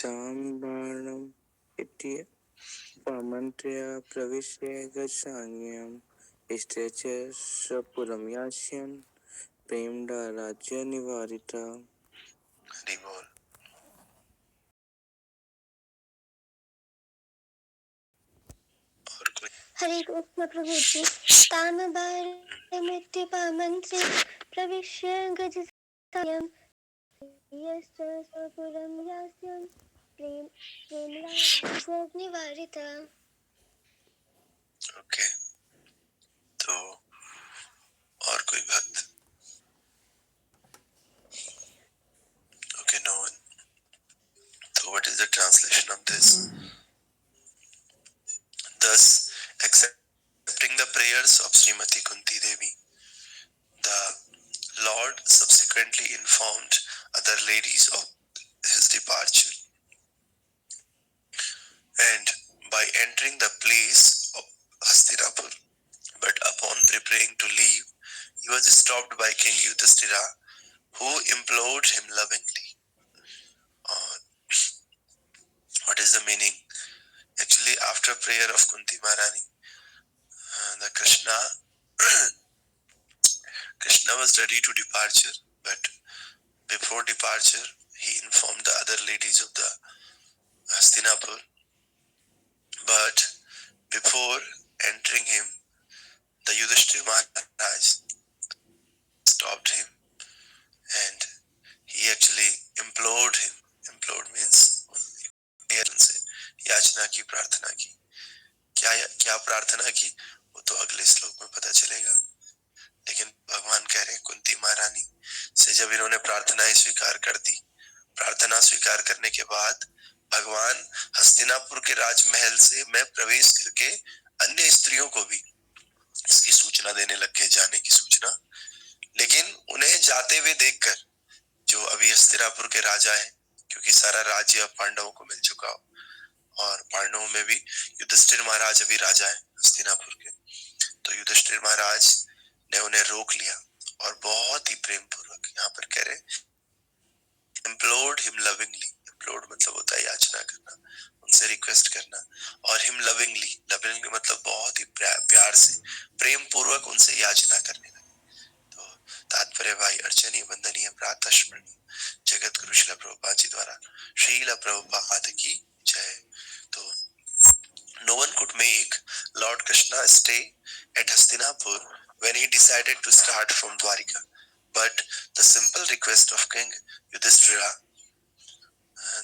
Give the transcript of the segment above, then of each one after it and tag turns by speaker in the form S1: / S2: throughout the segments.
S1: ताम्बाणम् इति पामन्त्र्य प्रविश्य गच्छाम्यहम् इष्टे च पुरं यास्यन् प्रेमदा राज्य निवारिता। हरि बोल।
S2: हरे कृष्ण प्रभु जी। तामबारमित्य पामन्त्रे प्रविश्य गजसायं यश्च स्वपुरं यास्यं प्रेमराज्य निवारिता।
S1: ओके, तो और कोई भक्त? Okay, no one. So what is the translation of this? Thus, accepting the prayers of Srimati Kunti Devi, the Lord subsequently informed other ladies of his departure, and by entering the place of Hastinapur, but upon preparing to leave, he was stopped by King Yudhishthira, who implored him lovingly. What is the meaning? Actually, after prayer of Kunti Maharani, the Krishna was ready to departure, but before departure, he informed the other ladies of the Hastinapur. But before entering him, the Yudhishthira Maharaj stopped him, and he actually implored him. Implored means से याचना की, प्रार्थना की। क्या प्रार्थना की वो तो अगले श्लोक में पता चलेगा, लेकिन भगवान कह रहे हैं कुंती महारानी से जब इन्होंने प्रार्थनाएं स्वीकार कर दी, प्रार्थना स्वीकार करने के बाद भगवान हस्तिनापुर के राजमहल से मैं प्रवेश करके अन्य स्त्रियों को भी इसकी सूचना देने लग गए, जाने की सूचना। लेकिन उन्हें जाते हुए देखकर, जो अभी हस्तिनापुर के राजा हैं, क्योंकि सारा राज्य पांडवों को मिल चुका हो, और पांडवों में भी युधिष्ठिर महाराज अभी राजा है हस्तिनापुर के, तो युधिष्ठिर महाराज ने उन्हें रोक लिया और बहुत ही प्रेम पूर्वक, यहाँ पर कह रहे इम्प्लोर्ड हिम लविंगली। इम्प्लोर्ड मतलब होता है याचना करना, उनसे रिक्वेस्ट करना, और हिम लविंगली, लविंगली मतलब बहुत ही प्यार से, प्रेम पूर्वक उनसे याचना करने लगे। तो तात्पर्य भाई अर्चनीय वंदनीय प्रातः स्मरणीय जगत गुरु श्रील प्रभुपाद जी द्वारा श्रील प्रभुपाद की जय। तो no one could make Lord Krishna stay at Hastinapur when he decided to start from Dwarika, but the simple request of King Yudhishthira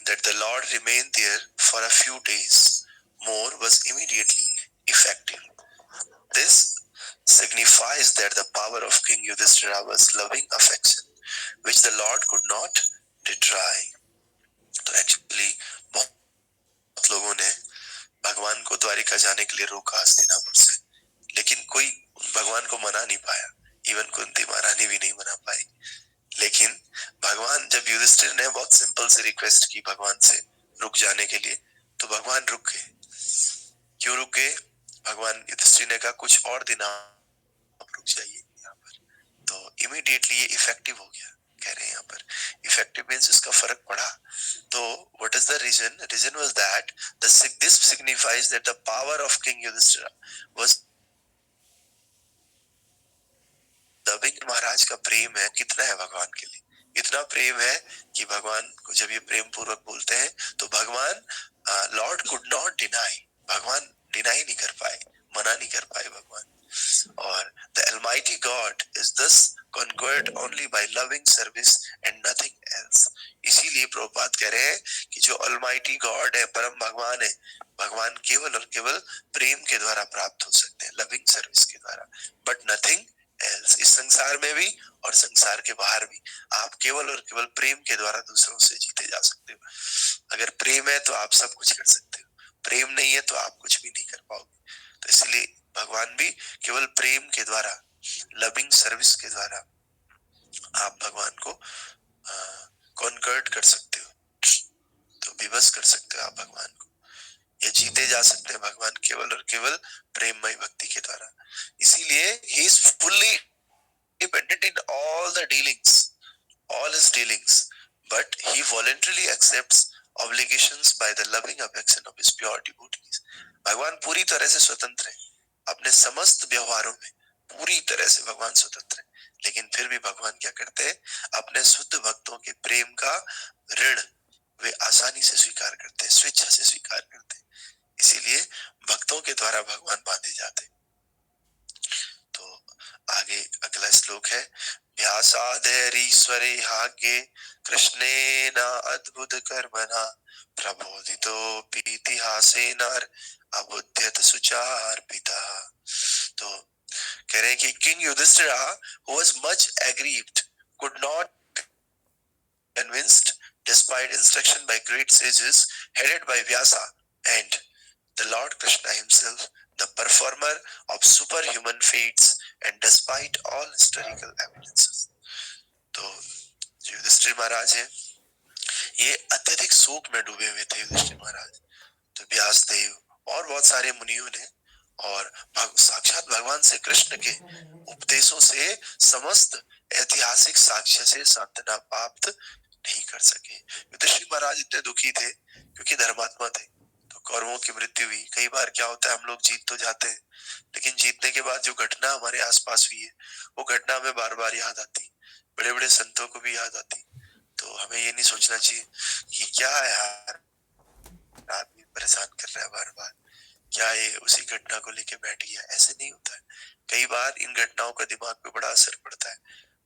S1: that the Lord remain there for a few days more was immediately effective. This signifies that the power of King Yudhishthira was loving affection, which the Lord could not detry. तो actually बहुत लोगों ने भगवान को द्वारिका जाने के लिए रोका हस्तिनापुर से, लेकिन कोई भगवान को मना नहीं पाया, इवन कुंती महारानी भी नहीं मना पाई। लेकिन भगवान, जब युधिष्ठिर ने बहुत सिंपल से रिक्वेस्ट की भगवान से रुक जाने के लिए, तो भगवान रुक गए। क्यों रुक गए? भगवान युधिष्ठिर ने कहा कुछ और दिन आप रुक जाइए यहाँ पर, तो इमीडिएटली ये इफेक्टिव हो गया। कह रहे हैं यहाँ पर इफेक्टिव मीन्स इसका फर्क पड़ा। तो what is the reason? Reason was that this signifies that the power of king Yudhishthira was loving. महाराज का प्रेम है कितना है भगवान के लिए, इतना प्रेम है कि भगवान को जब ये प्रेम पूर्वक बोलते हैं तो भगवान लॉर्ड कुड नॉट डिनाई, भगवान डिनाई नहीं कर पाए, मना नहीं कर पाए भगवान। और the Almighty God is thus conquered only by loving service and nothing else. इसीलिए प्रभुपाद कह रहे हैं कि जो Almighty God है, परम भगवान है, भगवान केवल और केवल प्रेम के द्वारा प्राप्त हो सकते हैं, लविंग सर्विस के द्वारा, बट नथिंग एल्स। इस संसार में भी और संसार के बाहर भी आप केवल और केवल प्रेम के द्वारा दूसरों से जीते जा सकते हो। अगर प्रेम है तो आप सब कुछ कर सकते हो, प्रेम नहीं है तो आप कुछ भी नहीं कर पाओगे। तो इसलिए भगवान भी केवल प्रेम के द्वारा, लविंग सर्विस के द्वारा आप भगवान को कॉन्कर्ड कर सकते हो, तो विवश कर सकते हो आप भगवान को, ये जीते जा सकते हैं भगवान केवल और केवल प्रेममय भक्ति के द्वारा। इसीलिए he is fully dependent in all the dealings, all his dealings, but he voluntarily accepts obligations by the loving affection of his pure devotees. भगवान पूरी तरह से स्वतंत्र है अपने समस्त व्यवहारों में, पूरी तरह से भगवान स्वतंत्र है, लेकिन फिर भी भगवान क्या करते हैं, अपने शुद्ध भक्तों के प्रेम का ऋण वे आसानी से स्वीकार करते हैं, स्वेच्छा से स्वीकार करते हैं, इसीलिए भक्तों के द्वारा भगवान बांधे जाते हैं। तो आगे अगला श्लोक है, व्यासादेरीश्वरे हाग्ये कृष्णेन अद्भुत कर्मणा प्रबोधितो पीतिहासेन अबुध्यत सुचार्पिता। तो कह रहे हैं कि king Yudhishthira who was much aggrieved could not convinced despite instruction by great sages headed by Vyasa and the Lord Krishna himself, the performer of superhuman feats and despite all historical evidences। तो युधिष्ठिर महाराज है, ये अत्यधिक शोक में डूबे हुए थे युधिष्ठिर महाराज। तो व्यास देव और बहुत सारे मुनियों ने और साक्षात भगवान से कृष्ण के उपदेशों से समस्त ऐतिहासिक साक्ष्य से सांत्वना प्राप्त नहीं कर सके। युधिष्ठिर महाराज इतने दुखी थे क्योंकि धर्मात्मा थे, तो कौरवों की मृत्यु हुई। कई बार क्या होता है, हम लोग जीत तो जाते हैं, लेकिन जीतने के बाद जो घटना हमारे आसपास हुई है वो घटना हमें बार बार याद आती, बड़े बड़े संतों को भी याद आती। तो हमें ये नहीं सोचना चाहिए कि क्या है यार आदमी परेशान कर रहा है बार बार, क्या ये उसी घटना को लेके बैठ गया, ऐसे नहीं होता है। कई बार इन घटनाओं का दिमाग पे बड़ा असर पड़ता है,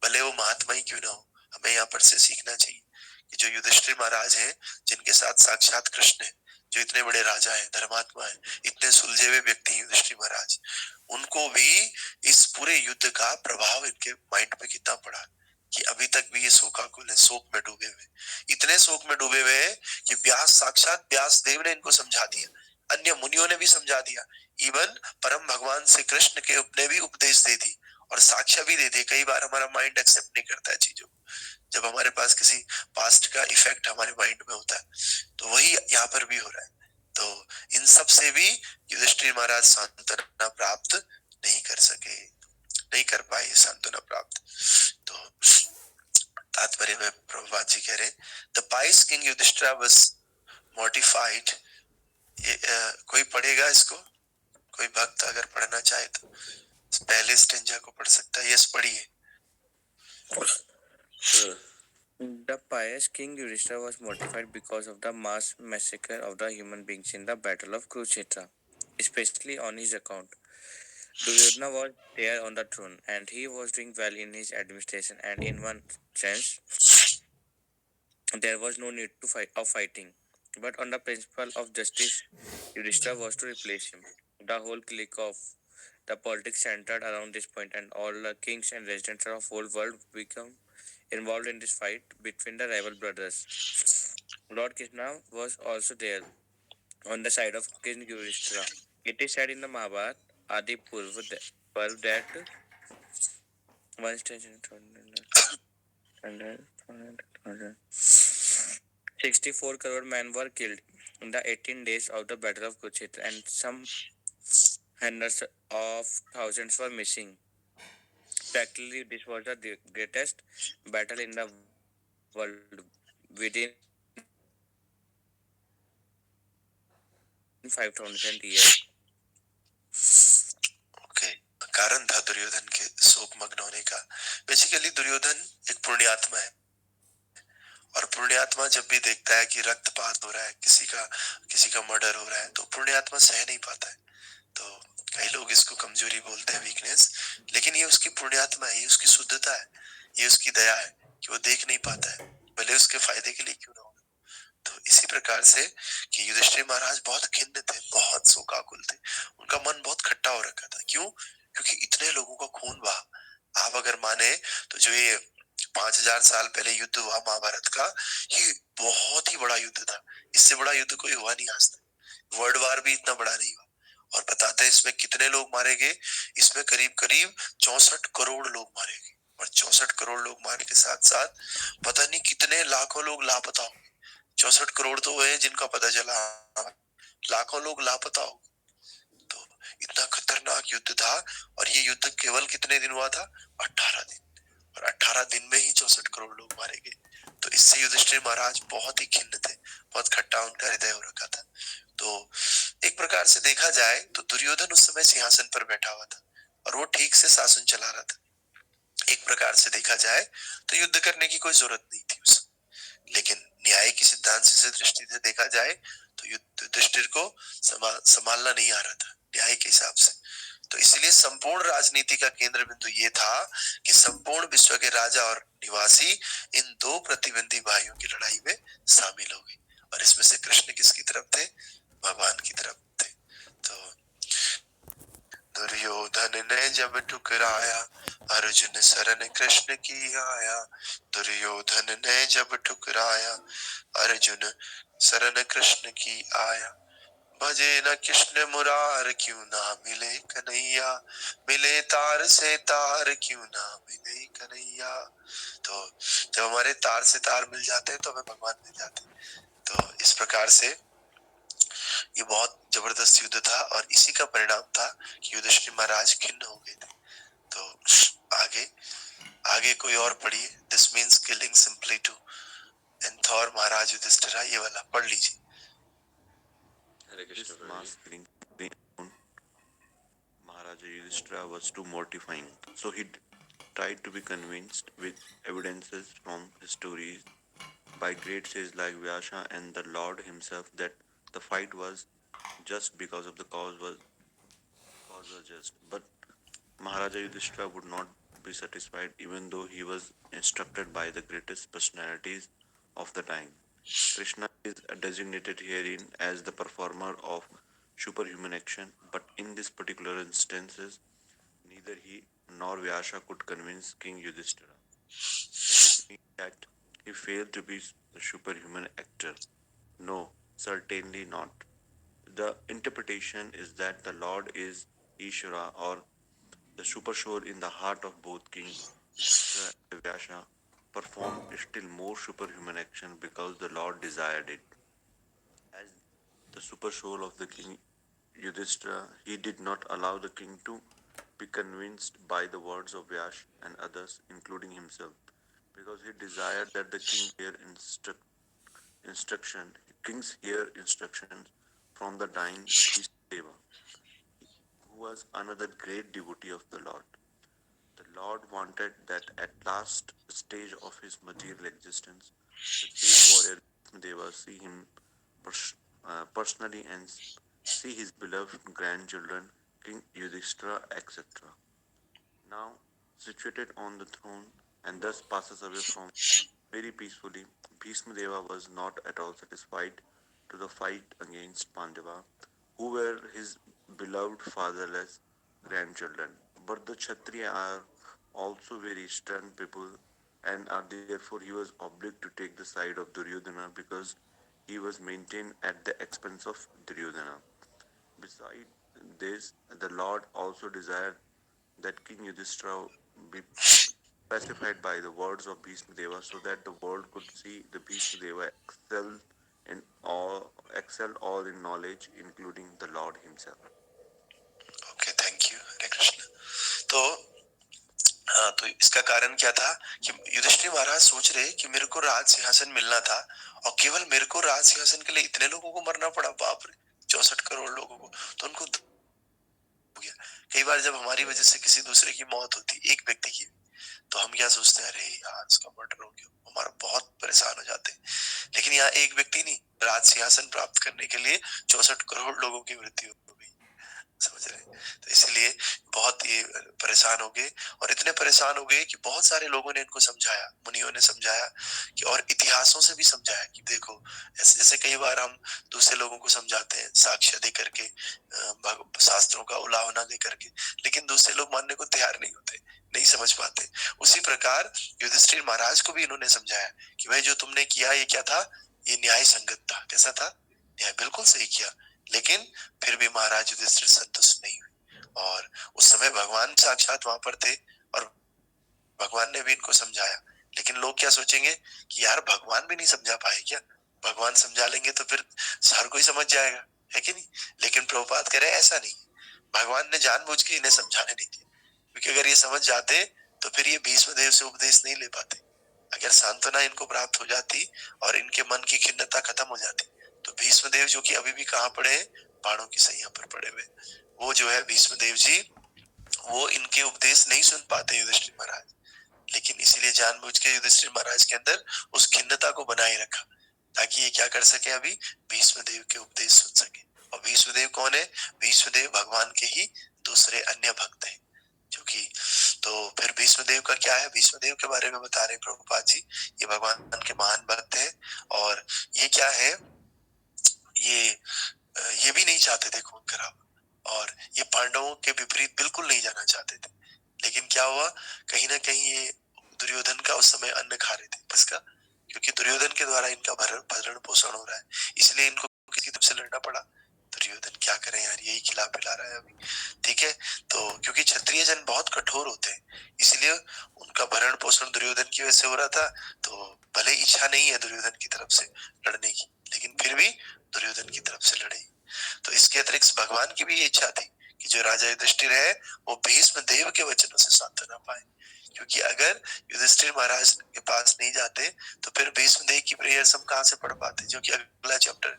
S1: भले वो महात्मा ही क्यों ना हो। हमें यहाँ पर से सीखना चाहिए कि जो युधिष्ठिर महाराज हैं, जिनके साथ साक्षात कृष्ण है, जो इतने बड़े राजा हैं, धर्मात्मा हैं, इतने सुलझे हुए व्यक्ति युधिष्ठिर महाराज, उनको भी इस पूरे युद्ध का प्रभाव इनके माइंड पे कितना पड़ा कि अभी तक भी ये शोकाकुल है, शोक में डूबे हुए, इतने शोक में डूबे हुए हैं कि साक्षात व्यास देव ने इनको समझा दिया, अन्य मुनियों ने भी समझा दिया, इवन परम भगवान श्री कृष्ण के ने भी उपदेश दे दी और साक्ष्य भी दे दी। कई बार हमारा माइंड एक्सेप्ट नहीं करता है चीजों को, जब हमारे पास किसी पास्ट का इफेक्ट हमारे माइंड में होता है, तो वही यहाँ पर भी हो रहा है। तो इन सब से भी युधिष्ठिर महाराज सांत्वना प्राप्त नहीं कर सके, नहीं कर पाए सांत्वना प्राप्त। तो तात्पर्य में प्रभुपाद जी कह रहे, the pious king Yudhishthira was mortified. ये कोई पढ़ेगा इसको, कोई भक्त अगर पढ़ना चाहे तो पहले स्टेंजा को पढ़ सकता है। यस पढ़िए।
S3: The pious King Yudhishthira was mortified because of the mass massacre of the human beings in the battle of Kurukshetra, especially on his account. Duryodhana was there on the throne, and he was doing well in his administration, and in one sense, there was no need of fighting. But on the principle of justice, Yudhishthira was to replace him. The whole clique of the politics centered around this point, and all the kings and residents of the whole world become involved in this fight between the rival brothers. Lord Krishna was also there on the side of King Yudhishthira. It is said in the Mahabharata Adi Purva that one station 64 crore men were killed in the 18 days of the Battle of Kurukshetra, and some hundreds of thousands were missing. Practically, this was the greatest battle in the world within 5,000 years.
S1: Okay. कारण था दुर्योधन के शोकमग्न होने का। Basically Duryodhan एक पुण्यात्मा है, और पुण्यात्मा जब भी देखता है कि रक्तपात हो रहा है, किसी का मर्डर हो रहा है, तो पुण्यात्मा सह नहीं पाता है। तो कई लोग इसको कमजोरी बोलते हैं, वीकनेस, लेकिन ये उसकी पुण्यात्मा है, ये उसकी शुद्धता है, ये उसकी दया है कि वो देख नहीं पाता है, भले उसके फायदे के लिए क्यों ना हो। तो इसी प्रकार से कि युधिष्ठिर महाराज बहुत खिन्न थे, बहुत शोकाकुल थे, उनका मन बहुत खट्टा हो रखा था। क्यों? क्योंकि इतने लोगों का खून बहा। आप अगर माने तो जो ये 5000 साल पहले युद्ध हुआ महाभारत का, ये बहुत ही बड़ा युद्ध था। इससे बड़ा युद्ध कोई हुआ नहीं आज तक, वर्ल्ड वार भी इतना बड़ा नहीं हुआ। और बताते हैं इसमें कितने लोग मारे गए, इसमें करीब करीब 64 करोड़ लोग मारे गए, और 64 करोड़ लोग मारने के साथ साथ पता नहीं कितने लाखों लोग लापता हो। 64 करोड़ तो वो है जिनका पता चला, लाखों लोग लापता हो। तो इतना खतरनाक युद्ध था, और ये युद्ध केवल कितने दिन हुआ था? 18 दिन, और 18 दिन में ही 64 करोड़ लोग मारे गए। तो इससे युधिष्ठिर महाराज बहुत ही खिन्न थे, बहुत खट्टे खट्टा उनका हृदय हो रखा था। तो एक प्रकार से देखा जाए तो दुर्योधन उस समय सिंहासन पर बैठा हुआ था और वो ठीक से शासन चला रहा था। एक प्रकार से देखा जाए तो युद्ध करने की कोई जरूरत नहीं थी उस, लेकिन न्याय की सिद्धांत से दृष्टि से देखा जाए तो युधिष्ठिर को संभालना नहीं आ रहा था न्याय के हिसाब से। तो इसलिए संपूर्ण राजनीति का केंद्र बिंदु ये था कि संपूर्ण विश्व के राजा और निवासी इन दो प्रतिद्वंदी भाइयों की लड़ाई में शामिल हो गए। और इसमें से कृष्ण किसकी तरफ थे? भगवान की तरफ थे। तो दुर्योधन ने जब ठुकराया अर्जुन शरण कृष्ण की आया। दुर्योधन ने जब ठुकराया अर्जुन शरण कृष्ण की आया। भजे न कृष्ण मुरार क्यों ना मिले कन्हैया। मिले तार से तार क्यों ना मिले कन्हैया। तो जब हमारे तार से तार मिल जाते हैं तो हमें भगवान मिल जाते हैं। तो इस प्रकार से ये बहुत जबरदस्त युद्ध था और इसी का परिणाम था कि युधिष्ठिर महाराज खिन्न हो गए थे। तो आगे आगे कोई और पढ़िए। This means killing simply to end थॉर महाराज युधिष्ठिर, ये वाला पढ़ लीजिए।
S4: This mass killing on Maharaja Yudhishthira was too mortifying, so he tried to be convinced with evidences from his stories by great sages like Vyasa and the Lord himself that the fight was just because of the cause was just. But Maharaja Yudhishthira would not be satisfied even though he was instructed by the greatest personalities of the time. Krishna is designated herein as the performer of superhuman action, but in this particular instances, neither he nor Vyasa could convince King Yudhishthira. Does it mean that he failed to be the superhuman actor? No, certainly not. The interpretation is that the Lord is Ishvara or the super soul in the heart of both King Yudhishthira and Vyasa performed still more superhuman action because the Lord desired it. As the super soul of the king Yudhishthira, he did not allow the king to be convinced by the words of Vyash and others, including himself, because he desired that the king hear instruction, kings hear instructions from the dying Bhishmadeva, who was another great devotee of the Lord. The Lord wanted that at last stage of his material existence, the great warrior Deva see him personally and see his beloved grandchildren, King Yudhishthira, etc. Now situated on the throne and thus passes away from very peacefully, Bhishma Deva was not at all satisfied to the fight against Pandava, who were his beloved fatherless grandchildren. But the Kshatriya are also very stern people and are therefore he was obliged to take the side of Duryodhana because he was maintained at the expense of Duryodhana. Besides this, the Lord also desired that King Yudhishthira be pacified by the words of Bhishma Deva so that the world could see the Bhishma Deva excel all in knowledge, including the Lord himself.
S1: Okay, thank you, Hare Krishna. तो हाँ, तो इसका कारण क्या था कि युधिष्ठिर महाराज सोच रहे कि मेरे को राज सिंहासन मिलना था और केवल मेरे को राज सिंहासन के लिए इतने लोगों को मरना पड़ा, बाप रे, 64 करोड़ लोगों को। तो उनको हो गया। कई बार जब हमारी वजह से किसी दूसरे की मौत होती, एक व्यक्ति की, तो हम क्या सोचते हैं, अरे यार इसका मर्डर हो गया, हमारा बहुत परेशान हो जाते हैं। लेकिन यहाँ एक व्यक्ति नहीं, राज सिंहासन प्राप्त करने के लिए 64 करोड़ लोगों की मृत्यु हो गई, समझ रहे हैं? तो इसलिए बहुत ही परेशान हो गए और इतने परेशान हो गए कि बहुत सारे लोगों ने इनको समझाया, मुनियों ने समझाया कि, और इतिहासों से भी समझाया कि देखो, ऐसे कई बार हम दूसरे लोगों को समझाते हैं साक्ष्य दे करके, शास्त्रों का उलाहना दे करके, लेकिन दूसरे लोग मानने को तैयार नहीं होते, नहीं समझ पाते। उसी प्रकार युधिष्ठिर महाराज को भी इन्होंने समझाया कि भाई जो तुमने किया ये क्या था, ये न्याय संगत था। कैसा था? न्याय, बिल्कुल सही किया। लेकिन फिर भी महाराज युधिष्ठिर संतुष्ट नहीं हुए और उस समय भगवान साक्षात वहां पर थे और भगवान ने भी इनको समझाया। लेकिन लोग क्या सोचेंगे कि यार भगवान भी नहीं समझा पाए क्या, भगवान समझा लेंगे तो फिर हर कोई समझ जाएगा, है कि नहीं? लेकिन प्रभुपाद कह रहे हैं ऐसा नहीं, भगवान ने जानबूझ के इन्हें समझाने नहीं दिया, क्योंकि अगर ये समझ जाते तो फिर ये भीष्म देव से उपदेश नहीं ले पाते। अगर सांत्वना इनको प्राप्त हो जाती और इनके मन की खिन्नता खत्म हो जाती भीष्मदेव जो कि अभी भी कहाँ पड़े हैं, बाणों की सैया पर पड़े हुए, वो जो है भीष्मदेव जी वो इनके उपदेश नहीं सुन पाते युधिष्ठिर महाराज, लेकिन इसीलिए जानबूझ के युधिष्ठिर महाराज के अंदर उस खिन्नता को बनाए रखा ताकि ये क्या कर सके, अभी भीष्मदेव के उपदेश सुन सके। और भीष्मदेव कौन है? भीष्मदेव भगवान के ही दूसरे अन्य भक्त हैं जो कि, तो फिर भीष्मदेव का क्या है, भीष्मदेव के बारे में बता रहे प्रभुपाद जी, ये भगवान के महान भक्त हैं और ये क्या है, ये भी नहीं चाहते थे खून खराब और ये पांडवों के विपरीत बिल्कुल नहीं जाना चाहते थे, लेकिन क्या हुआ, कहीं ना कहीं ये दुर्योधन का उस समय अन्न खा रहे थे, किसका, क्योंकि दुर्योधन के द्वारा इनका भरण पोषण हो रहा है, इसलिए इनको किसी तरफ से लड़ना पड़ा। दुर्योधन क्या करें यार, यही खिला पिला रहा है अभी, ठीक है। तो क्योंकि क्षत्रिय जन बहुत कठोर होते हैं, इसलिए उनका भरण पोषण दुर्योधन की वजह से हो रहा था, तो भले इच्छा नहीं है दुर्योधन की तरफ से लड़ने की, लेकिन फिर भी दुर्योधन की तरफ से लड़े। तो इसके अतिरिक्त भगवान की भी ये इच्छा थी कि जो राजा युधिष्ठिर है वो भीष्म देव के वचनों से सांत्वना पाए, क्योंकि अगर युधिष्ठिर महाराज के पास नहीं जाते तो फिर भीष्म देव की प्रेयर्स हम कहाँ से पढ़ पाते, जो कि अगला चैप्टर है।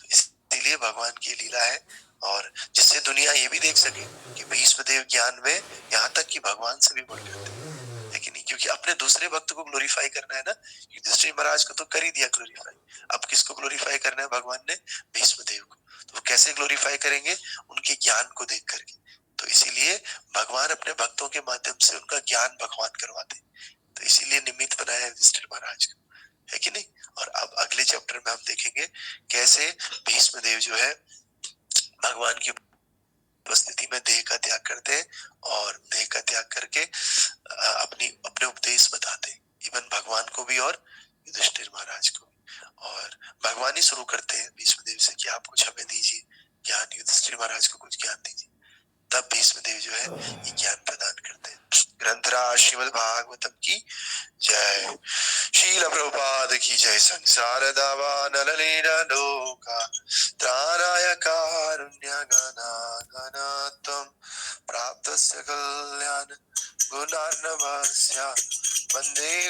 S1: तो इसीलिए भगवान की लीला है, और जिससे दुनिया ये भी देख सके कि भीष्म देव ज्ञान में यहाँ तक कि भगवान से भी बढ़कर थे, लेकिन नहीं, क्योंकि अपने दूसरे भक्त को ग्लोरीफाई करना है ना, युधिष्ठिर महाराज को तो कर ही दिया ग्लोरीफाई, अब किसको ग्लोरीफाई करना है भगवान ने, भीष्म देव को। तो वो कैसे ग्लोरीफाई करेंगे, उनके ज्ञान को देख करके। तो इसीलिए भगवान अपने भक्तों के माध्यम से उनका ज्ञान भगवान करवाते, तो इसीलिए निमित्त बनाया है युधिष्ठिर महाराज को, है कि नहीं। और अब अगले चैप्टर में हम देखेंगे कैसे भीष्म देव जो है भगवान की उपस्थिति में देह का त्याग करते हैं और देह का त्याग करके अपने उपदेश बताते, इवन भगवान को भी और युधिष्ठिर महाराज को भी। और भगवान ही शुरू करते हैं भीष्मदेव से कि आप कुछ हमें दीजिए ज्ञान, युधिष्ठिर महाराज को कुछ ज्ञान दीजिए, तब भीष्मदेव जो है ये ज्ञान प्रदान करते हैं। ग्रंथराज श्रीमद् भागवतम की जय, शील प्रभुपाद की जय। संसार दावा नललीला लोका त्राणाय कारुण्य गणागणत्वं प्राप्तस्य कल्याण गुणार्णवस्य वन्दे